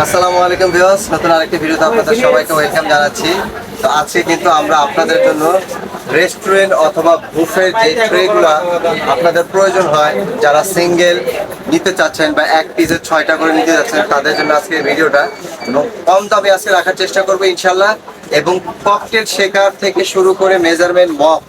আসসালামু আলাইকুম ভিউয়ার্স, নতুন আরেকটি ভিডিওতে আপনাদের সবাইকে ওয়েলকাম জানাচ্ছি। তো আজকে কিন্তু আমরা আপনাদের জন্য রেস্টুরেন্ট অথবা বুফের যে ট্রেগুলো আপনাদের প্রয়োজন হয়, যারা সিঙ্গেল নিতে চাচ্ছেন বা এক পিসের 6টা করে নিতে যাচ্ছেন, তাদের জন্য আজকে এই ভিডিওটা। এবং কম দামে আজকে রাখার চেষ্টা করবো ইনশাল্লাহ। এবং ককটেল শেকার থেকে শুরু করে মেজারমেন্ট মগ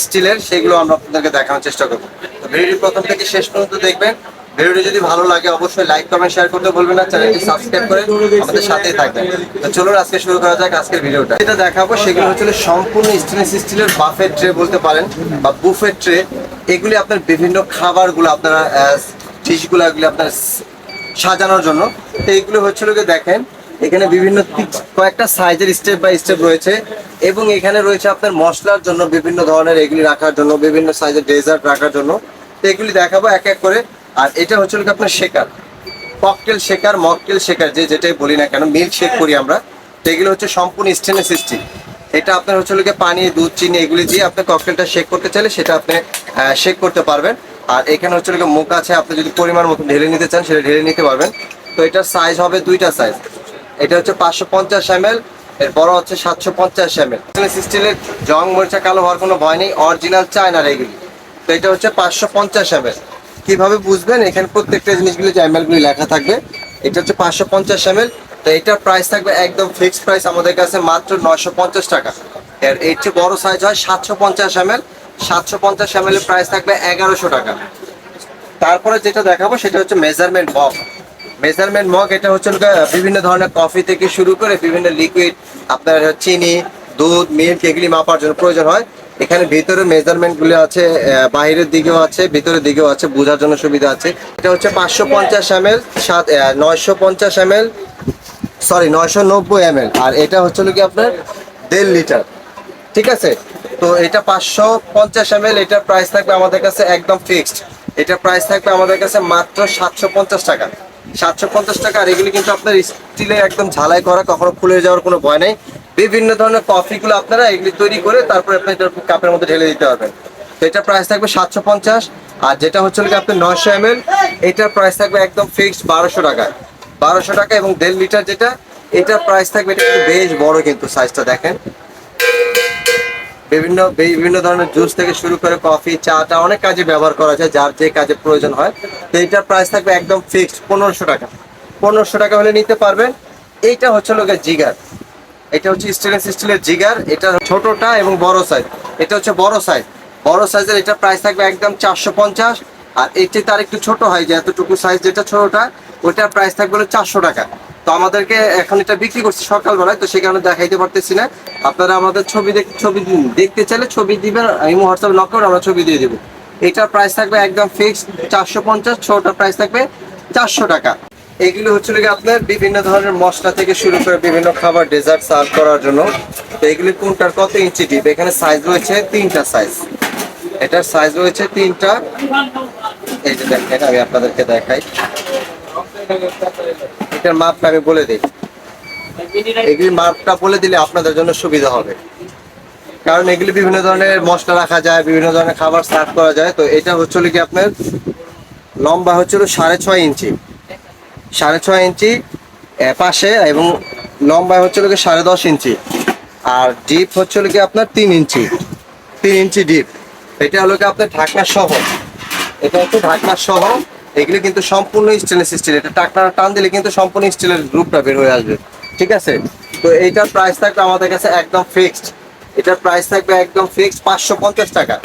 স্টিলের, সেগুলো আমরা আপনাদেরকে দেখানোর চেষ্টা করবো। তো ভিডিওটি প্রথম থেকে শেষ পর্যন্ত দেখবেন। ভিডিওটি যদি ভালো লাগে অবশ্যই লাইক কমেন্ট শেয়ার করতে ভুলবেন না, চ্যানেলটি সাবস্ক্রাইব করে আমাদের সাথেই থাকবেন। তো চলুন আজকে শুরু করা যাক আজকের ভিডিওটা। যেটা দেখাবো সেগুলো হচ্ছে সম্পূর্ণ স্টেনলেস স্টিলের বাফেট ট্রে বলতে পারেন বা বুফেট ট্রে। এগুলি আপনার বিভিন্ন খাবারগুলো আপনারা ডিশগুলো এগুলি আপনার সাজানোর জন্য। তো এইগুলো হচ্ছে দেখেন এখানে বিভিন্ন কয়েকটা সাইজের স্টেপ বাই স্টেপ রয়েছে, এবং এখানে রয়েছে আপনার মশলার জন্য বিভিন্ন ধরনের এগুলি রাখার জন্য, বিভিন্ন সাইজের ডেজার্ট রাখার জন্য। তো এগুলি দেখাবো এক এক করে। আর এটা হচ্ছে আপনার shaker, cocktail shaker, mocktail shaker, যেটাই বলি না কেন, মিল্ক শেক করি আমরা। তো এগুলো হচ্ছে সম্পূর্ণ স্টেনলেস স্টিল। এটা আপনার হচ্ছে পানি, দুধ, চিনি এগুলি দিয়ে আপনি ককটেলটা শেক করতে চাইলে সেটা আপনি শেক করতে পারবেন। আর এখানে হচ্ছে মুখ আছে, আপনি যদি পরিমাণ মতো ঢেলে নিতে চান সেটা ঢেলে নিতে পারবেন। তো এটার সাইজ হবে দুইটা সাইজ। এটা হচ্ছে 550 ml, এর বড় হচ্ছে 750 ml। স্টিলের জং মরিচা কালো হওয়ার কোনো ভয় নেই, অরিজিনাল চায়নার এগুলি। তো এটা হচ্ছে 550 ml। কিভাবে বুঝবেন, এখানে প্রত্যেকটা জিনিসগুলি যে এমএলগুলি লেখা থাকবে। এটা হচ্ছে 550 ml। তো এটার প্রাইস থাকবে একদম ফিক্সড প্রাইস আমাদের কাছে মাত্র 950 টাকা। এর চেয়ে বড় সাইজ হয় 750 ml। 750 ml এর প্রাইস থাকবে 1100 টাকা। তারপরে যেটা দেখাবো সেটা হচ্ছে মেজারমেন্ট মগ। মেজারমেন্ট মগ এটা হচ্ছে বিভিন্ন ধরনের কফি থেকে শুরু করে বিভিন্ন লিকুইড, আপনার চিনি, দুধ, মিল্ক এগুলি মাপার জন্য প্রয়োজন হয়। এখানে ভিতরে মেজারমেন্টগুলো আছে, বাইরের দিকেও আছে, ভিতরের দিকেও আছে, বোঝার জন্য সুবিধা আছে। এটা হচ্ছে 550 ml, 950 ml, সরি 990 ml। আর এটা হচ্ছে কি আপনার 1.5 লিটার। ঠিক আছে। তো এটা 550 ml, এটার প্রাইস থাকবে আমাদের কাছে একদম ফিক্সড। এটার প্রাইস থাকবে আমাদের কাছে মাত্র 750 টাকা। 750 টাকা। আর এগুলি কিন্তু আপনার স্টিলের একদম ঝালাই করা, কখনো খুলে যাওয়ার কোনো ভয় নেই। বিভিন্ন ধরনের কফিগুলো আপনারা এগুলি তৈরি করে তারপরে আপনি এটার কাপের মধ্যে ঢেলে দিতে পারবেন। তো এটার প্রাইস থাকবে 750। আর যেটা হচ্ছে আপনার 900 ml, এটার প্রাইস থাকবে একদম ফিক্সড 1200 টাকা। 1200 টাকা। এবং 1.5 লিটার যেটা, এটার প্রাইস থাকবে, এটা কিন্তু বেশ বড়, কিন্তু সাইজটা দেখেন। বিভিন্ন বিভিন্ন ধরনের জুস থেকে শুরু করে কফি, চাটা অনেক কাজে ব্যবহার করা যায়, যার যে কাজে প্রয়োজন হয়। তো এইটার প্রাইস থাকবে একদম ফিক্সড 1500 টাকা। 1500 টাকা হলে নিতে পারবেন। এইটা হচ্ছে জিগার। এটা হচ্ছে স্টেনলেস স্টিলের জিগার। এটা ছোটটা এবং বড় সাইজ। এটা হচ্ছে বড় সাইজ। বড় সাইজের এটা প্রাইস থাকবে একদম 450। আর এটি তার একটু ছোট হয়, যে এতটুকু সাইজ যেটা ছোটটা, ওইটার প্রাইস থাকবে 400 টাকা। তো আমাদেরকে এখন এটা বিক্রি করছি সকালবেলায়, তো সেই কারণে দেখাইতে পারতেছি না। আপনারা আমাদের ছবি দেখতে চাইলে ছবি দিবেন, আমি হোয়াটসঅ্যাপে নক করে আমরা ছবি দিয়ে দেবো। এটার প্রাইস থাকবে একদম ফিক্সড 450। ছোটটার প্রাইস থাকবে 400 টাকা। এগুলো হচ্ছে আপনার বিভিন্ন ধরনের মশলা থেকে শুরু করে বিভিন্ন খাবার, ডেজার্ট সার্ভ করার জন্য। তো এগুলি কোনটার কত ইঞ্চি ডিপ, এখানে সাইজ রয়েছে 3টা সাইজ। এটার সাইজ রয়েছে 3টা। এই যে দেখেন, আমি আপনাদেরকে দেখাই, এটার মাপটা আমি বলে দিই। এগুলি মাপটা বলে দিলে আপনাদের জন্য সুবিধা হবে, কারণ এগুলি বিভিন্ন ধরনের মশলা রাখা যায়, বিভিন্ন ধরনের খাবার সার্ভ করা যায়। তো এটা হচ্ছে কি আপনার লম্বা হচ্ছিল 6.5 ইঞ্চি, 6.5 ইঞ্চি পাশে, এবং লম্বা হচ্ছে 10.5 ইঞ্চি। আর ডিপ হচ্ছে কি আপনার 3 ইঞ্চি, 3 ইঞ্চি ডিপ। এটা হলো কি আপনার ঢাকনা সহ। এটা হচ্ছে ঢাকনা সহ। এগুলি কিন্তু সম্পূর্ণ স্টেনলেস স্টিল। এটা টাকনা টান দিলে কিন্তু সম্পূর্ণ স্টিলের রূপটা বের হয়ে আসবে। ঠিক আছে। তো এইটার প্রাইস থাকবে আমাদের কাছে একদম ফিক্সড। এটার প্রাইস থাকবে একদম ফিক্সড 550 টাকা।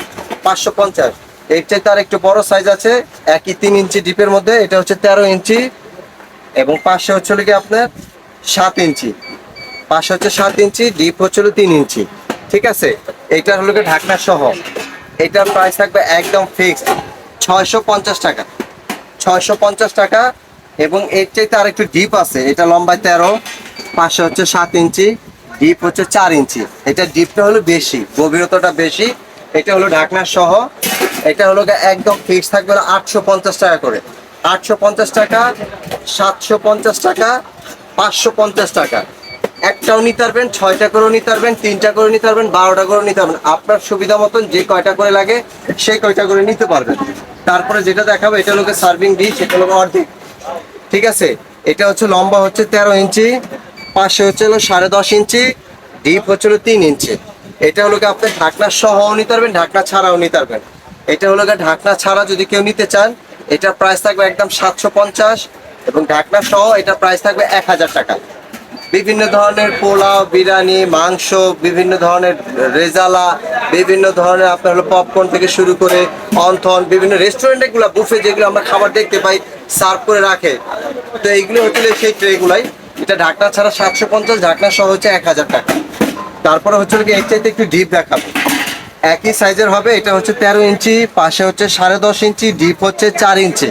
550। এর চাইতে আর একটু বড় সাইজ আছে, একই 3 ইঞ্চি ডিপের মধ্যে। এটা হচ্ছে 13 ইঞ্চি, এবং পাশে হচ্ছে কি আপনার 7 ইঞ্চি। পাশে হচ্ছে 7 ইঞ্চি, ডিপ হচ্ছে 3 ইঞ্চি। ঠিক আছে। এইটার হলো কি ঢাকনা সহ। এটার প্রাইস থাকবে একদম ফিক্সড 650 টাকা। 650 টাকা। এবং এর চাইতে আর একটু ডিপ আছে, এটা লম্বায় 13, পাশে হচ্ছে 7 ইঞ্চি, ডিপ হচ্ছে 4 ইঞ্চি। এটা ডিপটা হলো বেশি, গভীরতাটা বেশি। এটা হলো ঢাকনা সহ। এটা হলো একদম ফিক্স থাকবে 850 টাকা করে। 850 টাকা, 750 টাকা, 550 টাকা। একটাও নিতে পারবেন, 6টা করেও নিতে পারবেন, 3টা করে নিতে পারবেন, 12টা করে নিতে পারবেন। আপনার সুবিধা মতন যে কয়টা করে লাগে সেই কয়টা করে নিতে পারবেন। তারপরে যেটা দেখাবো, এটা হলো সার্ভিং ডিশ, এটা হলো অর্ধেক। ঠিক আছে। এটা হচ্ছে লম্বা হচ্ছে 13 ইঞ্চি, পাশে হচ্ছে হলো 10.5 ইঞ্চি, ডিপ হচ্ছে হলো 3 ইঞ্চি। এটা হলো আপনি ঢাকনা সহও নিতে পারবেন, ঢাকনা ছাড়াও নিতে পারবেন। এটা হলো ঢাকনা ছাড়া যদি কেউ নিতে চান, এটা প্রাইস থাকবে একদম 750, এবং ঢাকনা সহ এটা প্রাইস থাকবে 1000 টাকা। বিভিন্ন ধরনের পোলাও, বিরিয়ানি, মাংস, বিভিন্ন ধরনের রেজালা, বিভিন্ন ধরনের আপনার হলো পপকর্ন থেকে শুরু করে অন্থন, বিভিন্ন রেস্টুরেন্টে গুলো বুফে যেগুলো আমরা খাবার দেখতে পাই সার্ভ করে রাখে, তো এইগুলো হচ্ছে সেই ট্রেগুলাই। এটা ঢাকনা ছাড়া 750, ঢাকনা সহ হচ্ছে 1000 টাকা। তারপরে হচ্ছে এর চাইতে একটু ডিপ দেখাবো, একই সাইজের হবে। এটা হচ্ছে 13 ইঞ্চি, পাশে হচ্ছে 10.5 ইঞ্চি, ডিপ হচ্ছে 4 ইঞ্চি।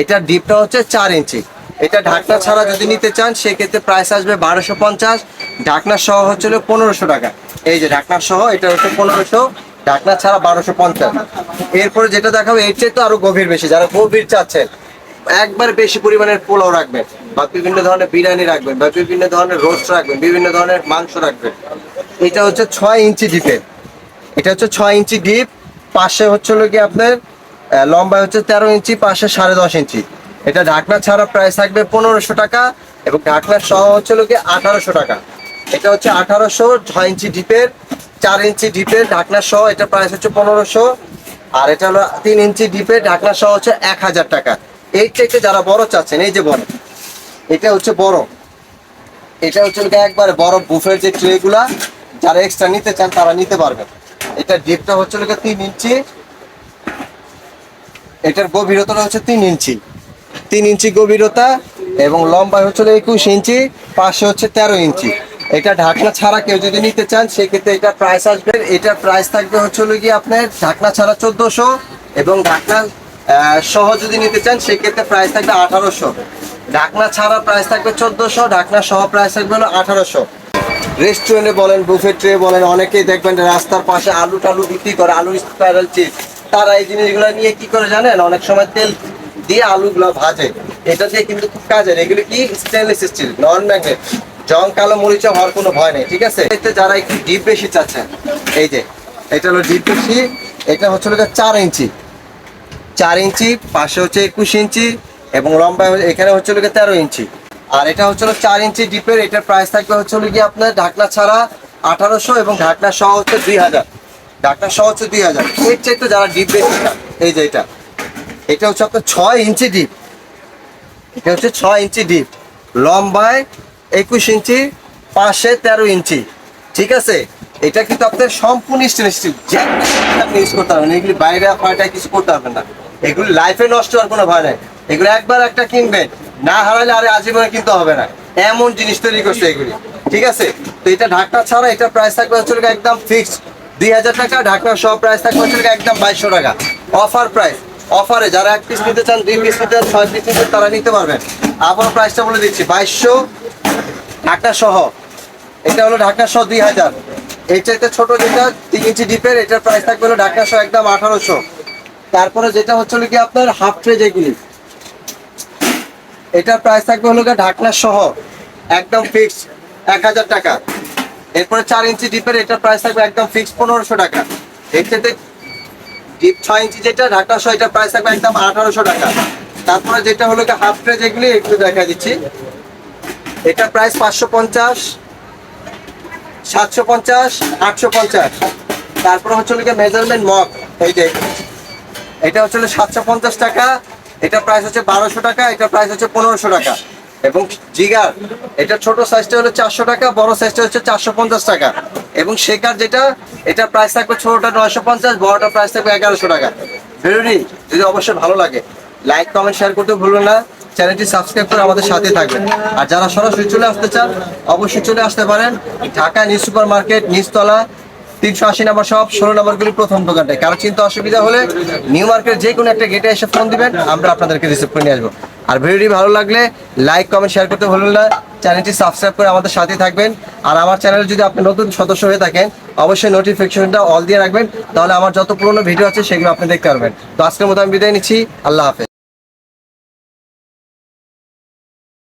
এটা ডিপটা হচ্ছে 4 ইঞ্চি। এটা ঢাকনা ছাড়া যদি নিতে চান সেক্ষেত্রে প্রাইস আসবে 1250, ঢাকনা সহ হচ্ছে 1500 টাকা। এই যে ঢাকনা সহ এটা হচ্ছে 1500, ঢাকনা ছাড়া 1250। এরপরে যেটা দেখাবো এর চেয়ে তো আরো গভীর বেশি, যারা গভীর চাচ্ছেন একবার বেশি পরিমাণের পোলাও রাখবেন, বা বিভিন্ন ধরনের বিরিয়ানি রাখবেন, বা বিভিন্ন ধরনের রোস্ট রাখবেন, বিভিন্ন ধরনের মাংস রাখবেন। এটা হচ্ছে 6 ইঞ্চি ডিপের, এটা হচ্ছে 6 ইঞ্চি ডিপ, পাশে হচ্ছে গিয়ে আপনার লম্বা হচ্ছে 13 ইঞ্চি, পাশে 10.5 ইঞ্চি। এটা ঢাকনা ছাড়া প্রাইস থাকবে 1500 টাকা, এবং ঢাকনা সহ হচ্ছে গিয়ে 1800 টাকা। এটা হচ্ছে 1800, 6 ইঞ্চি ডিপের, 4 ইঞ্চি ডিপের ঢাকনা সহ এটা প্রাইস হচ্ছে 1500, আর এটা হলো 3 ইঞ্চি ডিপের ঢাকনা সহ হচ্ছে 1000 টাকা। এই থেকে যারা বড় চাচ্ছেন, এই যে বড়, এটা হচ্ছে বড়, এটা হচ্ছে একবারে বড় বুফের যে ট্রেগুলা যারা এক্সট্রা নিতে চান তারা নিতে পারবেন। এটা ডিপটা হচ্ছে 3 ইঞ্চি, এটার গভীরতা হচ্ছে 3 ইঞ্চি, 3 ইঞ্চি গভীরতা, এবং লম্বা হচ্ছে 21 ইঞ্চি, পাশে হচ্ছে 13 ইঞ্চি। এটা ঢাকনা ছাড়া কেউ যদি নিতে চান সেক্ষেত্রে এটা প্রাইস আসবে, এটার প্রাইস থাকবে হচ্ছে গিয়ে আপনার ঢাকনা ছাড়া 1400, এবং ঢাকনা সহ যদি নিতে চান সেক্ষেত্রে প্রাইস থাকবে 1800। ঢাকনা ছাড়া প্রাইস থাকবে 1400, ঢাকনা সহ প্রাইস থাকবে হলো 1800। রেস্টুরেন্টে বলেন, বুফে ট্রে বলেন, অনেকেই দেখবেন রাস্তার পাশে আলু টালু বিক্রি করে, আলু স্পাইরাল চিপস। তারা এই জিনিসগুলো নিয়ে কি করে জানেন, অনেক সময় তেল দিয়ে আলুগুলো ভাজে, এটা দিয়ে কিন্তু খুব কাজের। এগুলো কি স্টেনলেস স্টিল, নন ম্যাগনেট, জং কালো মরিচা হওয়ার কোনো ভয় নেই, ঠিক আছে। এতে যারা একটু ডিপ বেশি চাচ্ছেন, এই যে এটা হলো ডিপ বেশি, এটা হচ্ছে 4 ইঞ্চি, 4 ইঞ্চি, পাশে হচ্ছে 21 ইঞ্চি, এবং লম্বা এখানে হচ্ছে 13 ইঞ্চি। আর এটা হচ্ছে 4 ইঞ্চি ডিপের, এটার প্রাইস থাকবে হচ্ছে গিয়ে আপনার ঢাকনা ছাড়া 1800, এবং ঢাকনা সহ হচ্ছে 2000, ঢাকনা সহ হচ্ছে 2000। এর চাইতে যারা ডিপ বেশি চান, এই যে এটা হচ্ছে আপনার 6 ইঞ্চি ডিপ, এটা হচ্ছে 6 ইঞ্চি ডিপ, লম্বায় 21 ইঞ্চি, পাশে 13 ইঞ্চি, ঠিক আছে। এটা কিন্তু আপনার সম্পূর্ণ স্টেনলেস স্টিল, আপনি ইউজ করতে পারবেন, এগুলি বাইরে পাল্টায় কিছু করতে পারবেন না, এগুলি লাইফে নষ্ট হওয়ার কোনো ভয় নাই। এগুলো একবার একটা কিনবেন, না হারালে আর আজীবনে কিনতে হবে না, এমন জিনিস তৈরি করছে এগুলি, ঠিক আছে। তো এটা ঢাকনা ছাড়া এটা প্রাইস থাকবে হচ্ছে একদম ফিক্সড 2000 টাকা, ঢাকনা সহ প্রাইস থাকবে হচ্ছে একদম 2200 টাকা, অফার প্রাইস। অফারে যারা 1 পিস নিতে চান, 2 পিস নিতে চান, 6 পিস নিতে তারা নিতে পারবেন। আবার প্রাইসটা বলে দিচ্ছি, 2200 ঢাকনা সহ। এটা হলো ঢাকনা সহ 2000। এর চাইতে ছোট যেটা 3 ইঞ্চি ডিপের, এটার প্রাইস থাকবে হলো ঢাকনা সহ একদম 1800। তারপরে যেটা হচ্ছে কি আপনার হাফ ট্রে যেগুলি, এটার প্রাইস থাকবে হলো ঢাকনা সহ একদম ফিক্সড 1000 টাকা। এরপরে 4 ইঞ্চি ডিপের, এটার প্রাইস থাকবে একদম ফিক্সড 1500 টাকা। এর চাইতে ডিপ 6 ইঞ্চি যেটা ঢাকনা সহ, এটার প্রাইস থাকবে একদম 1800 টাকা। তারপরে যেটা হলো হাফ ট্রে যেগুলি, একটু দেখা দিচ্ছি, এটার প্রাইস 550, 750, 850। তারপরে হচ্ছে মেজারমেন্ট মগ, এই যে এটা হচ্ছে 750 টাকা, এটা প্রাইস হচ্ছে 1200 টাকা, এটা প্রাইস হচ্ছে 1500 টাকা। এবং জিগার, এটা ছোট সাইজটা হলো 400 টাকা, বড় সাইজটা হচ্ছে 450 টাকা। এবং শেকার যেটা, এটা প্রাইস থাকবে ছোটটা 950, বড়টা প্রাইস থাকবে 1100 টাকা। ভিডিওটি যদি অবশ্যই ভালো লাগে, লাইক কমেন্ট শেয়ার করতে ভুলবেন না, চ্যানেলটি সাবস্ক্রাইব করে আমাদের সাথে থাকবেন। আর যারা সরাসরি চলে আসতে চান অবশ্যই চলে আসতে পারেন, ঢাকা নিউ সুপার মার্কেট, নিচতলা 380 নম্বর শপ, 16 নম্বরগুলি প্রথম দোকানটায়। কারো চিন্তা অসুবিধা হলে নিউ মার্কেট যে কোনো একটা গেটে এসে ফোন দিবেন, আমরা আপনাদেরকে রিসিভ করে নিয়ে আসবো। আর ভিডিওটি ভালো লাগলে লাইক কমেন্ট শেয়ার করতে ভুলবেন না, চ্যানেলটি সাবস্ক্রাইব করে আমাদের সাথে থাকবেন। আর আমার চ্যানেলে যদি আপনি নতুন সদস্য হয়ে থাকেন অবশ্যই নোটিফিকেশনটা অল দিয়ে রাখবেন, তাহলে আমার যত পুরনো ভিডিও আছে সেগুলো আপনি দেখতে পারবেন। তো আজকের মতো আমি বিদায় নিচ্ছি, আল্লাহ হাফেজ।